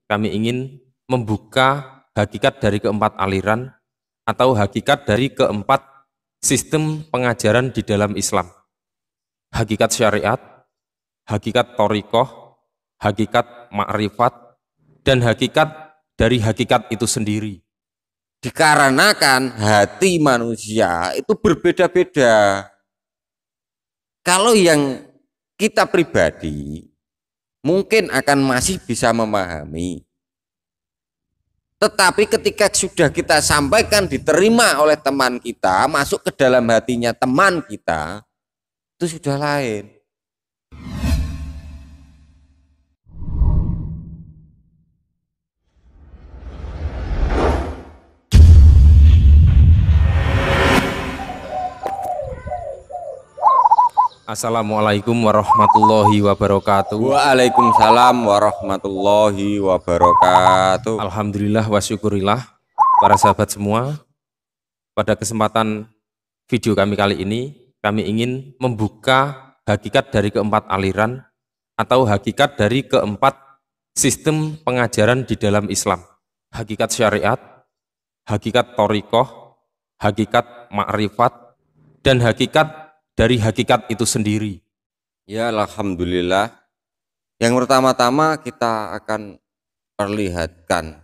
kami ingin membuka hakikat dari keempat aliran atau hakikat dari keempat sistem pengajaran di dalam Islam. Hakikat syariat, hakikat thariqah, hakikat ma'rifat, dan hakikat dari hakikat itu sendiri. Dikarenakan hati manusia itu berbeda-beda. Kalau yang kita pribadi mungkin akan masih bisa memahami. Tetapi ketika sudah kita sampaikan, diterima oleh teman kita, masuk ke dalam hatinya teman kita, itu sudah lain. Assalamualaikum warahmatullahi wabarakatuh. Waalaikumsalam warahmatullahi wabarakatuh. Alhamdulillah wa syukurillah para sahabat semua. Pada kesempatan video kami kali ini, kami ingin membuka hakikat dari keempat aliran atau hakikat dari keempat sistem pengajaran di dalam Islam. Hakikat syariat, hakikat thariqah, hakikat ma'rifat, dan hakikat dari hakikat itu sendiri. Ya, alhamdulillah. Yang pertama-tama kita akan perlihatkan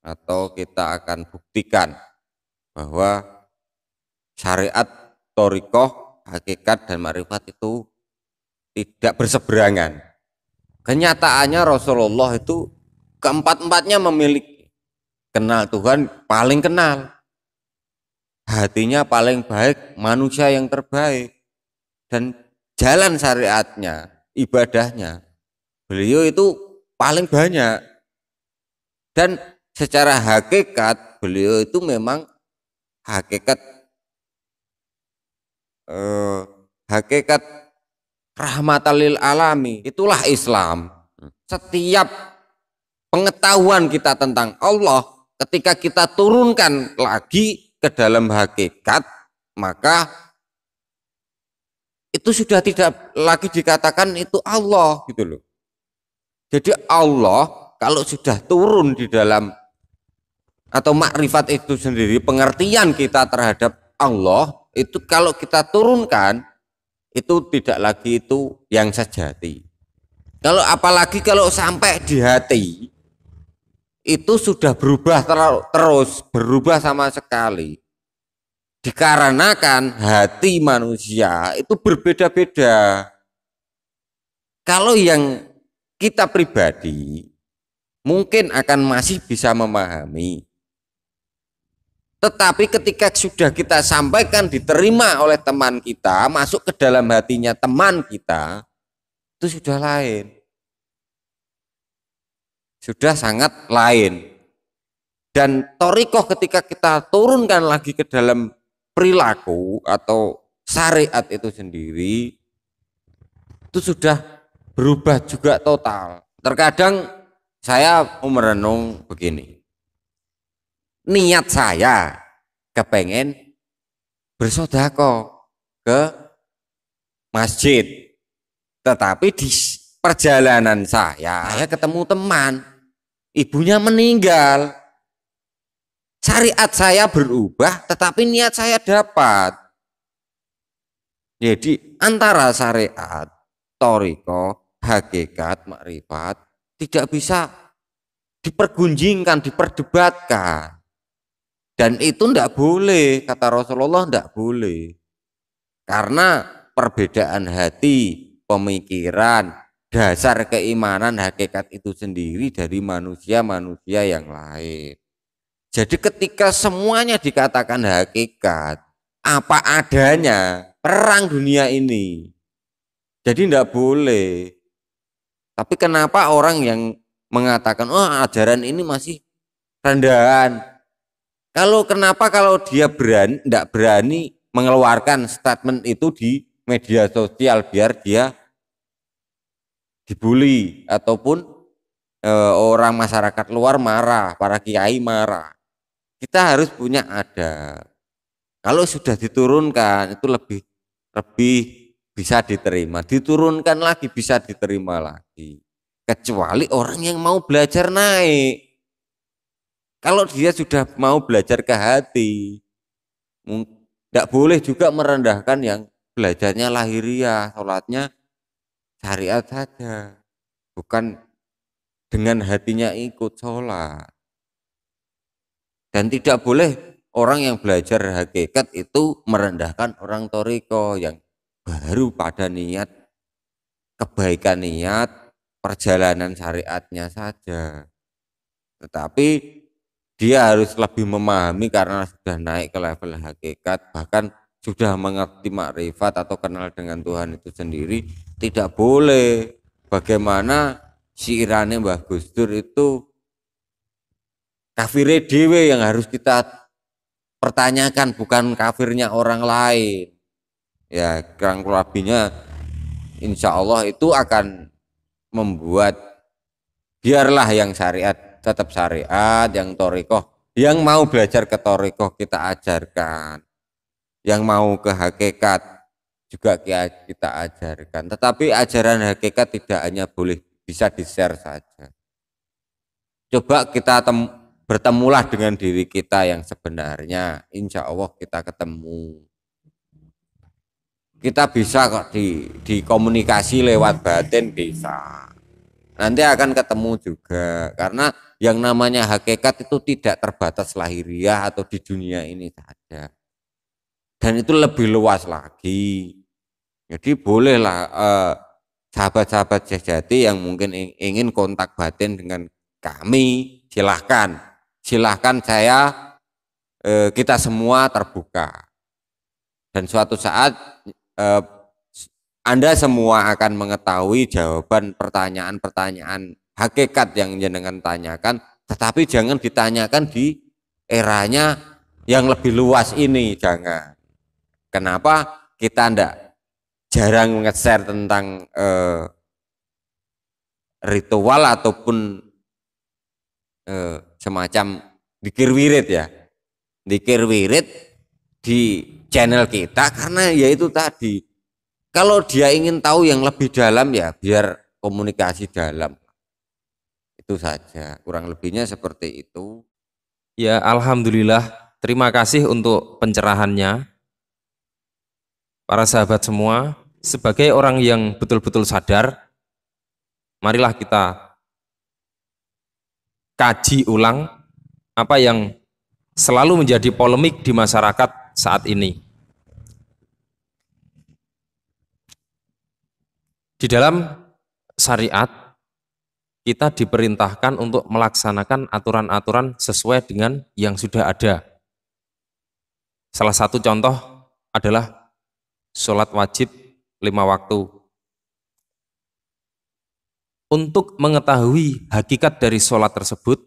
atau kita akan buktikan bahwa syariat, thariqah, hakikat dan ma'rifat itu tidak berseberangan. Kenyataannya Rasulullah itu keempat-empatnya memiliki. Kenal Tuhan paling kenal, hatinya paling baik, manusia yang terbaik, dan jalan syariatnya, ibadahnya, beliau itu paling banyak. Dan secara hakikat beliau itu memang hakikat hakikat rahmatan lil alami, itulah Islam. Setiap pengetahuan kita tentang Allah ketika kita turunkan lagi ke dalam hakikat, maka itu sudah tidak lagi dikatakan itu Allah gitu loh. Jadi Allah kalau sudah turun di dalam atau makrifat itu sendiri, pengertian kita terhadap Allah itu kalau kita turunkan itu tidak lagi itu yang sejati. Kalau apalagi kalau sampai di hati itu sudah berubah terus, berubah sama sekali. Dikarenakan hati manusia itu berbeda-beda. Kalau yang kita pribadi mungkin akan masih bisa memahami. Tetapi ketika sudah kita sampaikan, diterima oleh teman kita, masuk ke dalam hatinya teman kita, itu sudah lain. Sudah sangat lain. Dan thariqah ketika kita turunkan lagi ke dalam perilaku atau syariat itu sendiri, itu sudah berubah juga total. Terkadang saya merenung begini, niat saya kepengen bersedekah ke masjid, tetapi di perjalanan saya ketemu teman, ibunya meninggal. Syariat saya berubah, tetapi niat saya dapat. Jadi antara syariat, thariqah, hakikat, makrifat tidak bisa dipergunjingkan, diperdebatkan. Dan itu tidak boleh, kata Rasulullah, tidak boleh. Karena perbedaan hati, pemikiran, dasar keimanan, hakikat itu sendiri dari manusia-manusia yang lain. Jadi ketika semuanya dikatakan hakikat, apa adanya, perang dunia ini. Jadi tidak boleh. Tapi kenapa orang yang mengatakan, oh ajaran ini masih rendahan. Kenapa kalau dia tidak berani mengeluarkan statement itu di media sosial biar dia dibully ataupun orang masyarakat luar marah, para kiai marah. Kita harus punya adab. Kalau sudah diturunkan itu lebih bisa diterima, diturunkan lagi bisa diterima lagi. kecuali orang yang mau belajar naik. Kalau dia sudah mau belajar ke hati, tidak boleh juga merendahkan yang belajarnya lahiriah, sholatnya syariat saja, bukan dengan hatinya ikut sholat. Dan tidak boleh orang yang belajar hakikat itu merendahkan orang toriko yang baru pada niat kebaikan, niat perjalanan syariatnya saja. Tetapi dia harus lebih memahami karena sudah naik ke level hakikat, bahkan sudah mengerti makrifat atau kenal dengan Tuhan itu sendiri. Tidak boleh bagaimana syairane Mbah Gus Dur itu kafire dewe yang harus kita pertanyakan, bukan kafirnya orang lain. Ya, kurang lebihnya insya Allah itu akan membuat biarlah yang syariat tetap syariat, yang torikoh, yang mau belajar ke torikoh kita ajarkan, yang mau ke hakikat juga kita ajarkan. Tetapi ajaran hakikat tidak hanya boleh bisa di-share saja. Coba kita bertemulah dengan diri kita yang sebenarnya, insya Allah kita ketemu. Kita bisa kok di komunikasi lewat batin bisa. Nanti akan ketemu juga, karena yang namanya hakikat itu tidak terbatas lahiriah atau di dunia ini saja. Dan itu lebih luas lagi. Jadi bolehlah sahabat-sahabat sejati yang mungkin ingin kontak batin dengan kami, silahkan saya, kita semua terbuka, dan suatu saat Anda semua akan mengetahui jawaban pertanyaan-pertanyaan hakikat yang jenengan tanyakan, tetapi jangan ditanyakan di eranya yang lebih luas ini, jangan. Kenapa? Kita jarang nge-share tentang ritual ataupun semacam dzikir wirid ya, dzikir wirid di channel kita, karena yaitu tadi, kalau dia ingin tahu yang lebih dalam ya biar komunikasi dalam, itu saja, kurang lebihnya seperti itu. Ya, alhamdulillah, terima kasih untuk pencerahannya para sahabat semua. Sebagai orang yang betul-betul sadar, marilah kita kaji ulang apa yang selalu menjadi polemik di masyarakat saat ini. Di dalam syariat, kita diperintahkan untuk melaksanakan aturan-aturan sesuai dengan yang sudah ada. Salah satu contoh adalah sholat wajib 5 waktu. Untuk mengetahui hakikat dari sholat tersebut,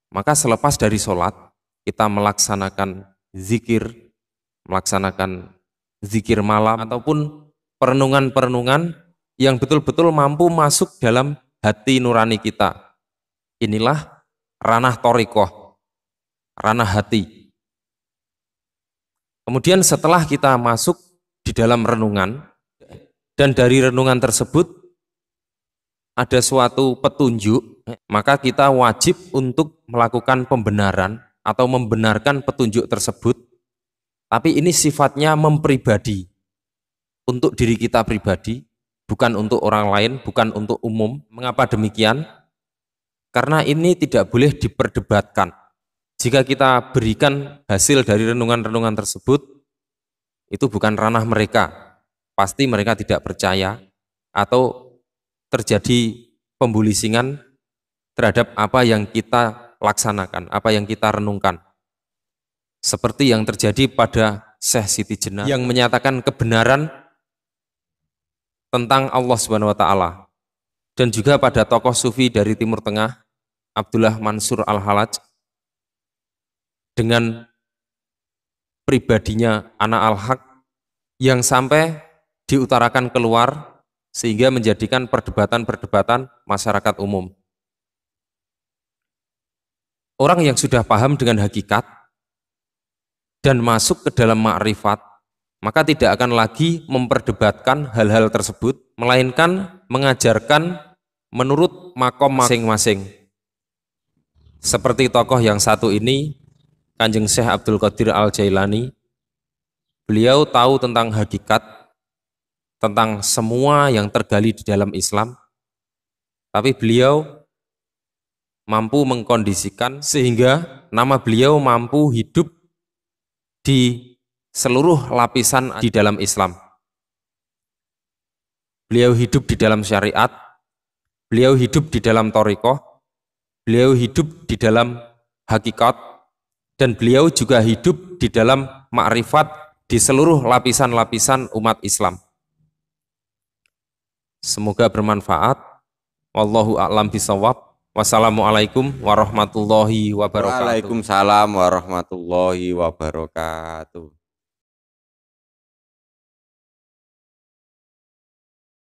maka selepas dari sholat, kita melaksanakan zikir, melaksanakan zikir malam, ataupun perenungan-perenungan yang betul-betul mampu masuk dalam hati nurani kita. Inilah ranah thoriqoh, ranah hati. Kemudian setelah kita masuk di dalam renungan, dan dari renungan tersebut ada suatu petunjuk, maka kita wajib untuk melakukan pembenaran atau membenarkan petunjuk tersebut. Tapi ini sifatnya mempribadi, untuk diri kita pribadi, bukan untuk orang lain, bukan untuk umum. Mengapa demikian? Karena ini tidak boleh diperdebatkan. Jika kita berikan hasil dari renungan-renungan tersebut, itu bukan ranah mereka. Pasti mereka tidak percaya atau terjadi pembulisingan terhadap apa yang kita laksanakan, apa yang kita renungkan. Seperti yang terjadi pada Syekh Siti Jenar yang menyatakan kebenaran tentang Allah Subhanahu wa taala, dan juga pada tokoh sufi dari Timur Tengah Abdullah Mansur Al-Halaj dengan pribadinya Ana Al-Haq yang sampai diutarakan keluar sehingga menjadikan perdebatan-perdebatan masyarakat umum. Orang yang sudah paham dengan hakikat dan masuk ke dalam makrifat, maka tidak akan lagi memperdebatkan hal-hal tersebut, melainkan mengajarkan, menurut makom masing-masing. Seperti tokoh yang satu ini, Kanjeng Syekh Abdul Qadir Al-Jailani, beliau tahu tentang hakikat, tentang semua yang tergali di dalam Islam, tapi beliau mampu mengkondisikan sehingga nama beliau mampu hidup di seluruh lapisan di dalam Islam. Beliau hidup di dalam syariat, beliau hidup di dalam thariqah, beliau hidup di dalam hakikat, dan beliau juga hidup di dalam makrifat di seluruh lapisan-lapisan umat Islam. Semoga bermanfaat. Wallahu a'lam bishawab. Wassalamualaikum warahmatullahi wabarakatuh. Waalaikumsalam warahmatullahi wabarakatuh.